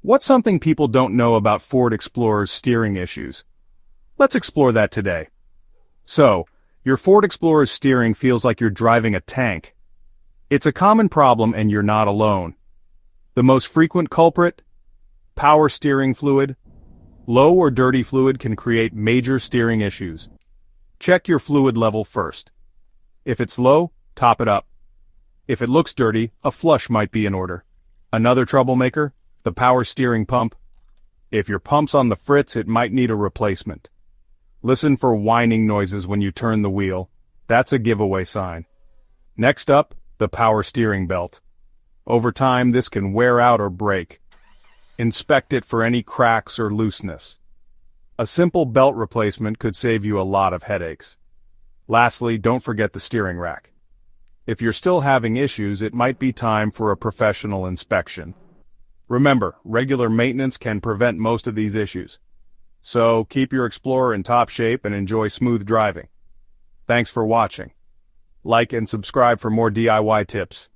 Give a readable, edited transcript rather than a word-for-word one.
What's something people don't know about Ford Explorer's steering issues? Let's explore that today. So, your Ford Explorer's steering feels like you're driving a tank. It's a common problem and you're not alone. The most frequent culprit? Power steering fluid. Low or dirty fluid can create major steering issues. Check your fluid level first. If it's low, top it up. If it looks dirty, a flush might be in order. Another troublemaker? The power steering pump. If your pump's on the fritz, it might need a replacement. Listen for whining noises when you turn the wheel. That's a giveaway sign. Next up, the power steering belt. Over time, this can wear out or break. Inspect it for any cracks or looseness. A simple belt replacement could save you a lot of headaches. Lastly, don't forget the steering rack. If you're still having issues, it might be time for a professional inspection. Remember, regular maintenance can prevent most of these issues. So, keep your Explorer in top shape and enjoy smooth driving. Thanks for watching. Like and subscribe for more DIY tips.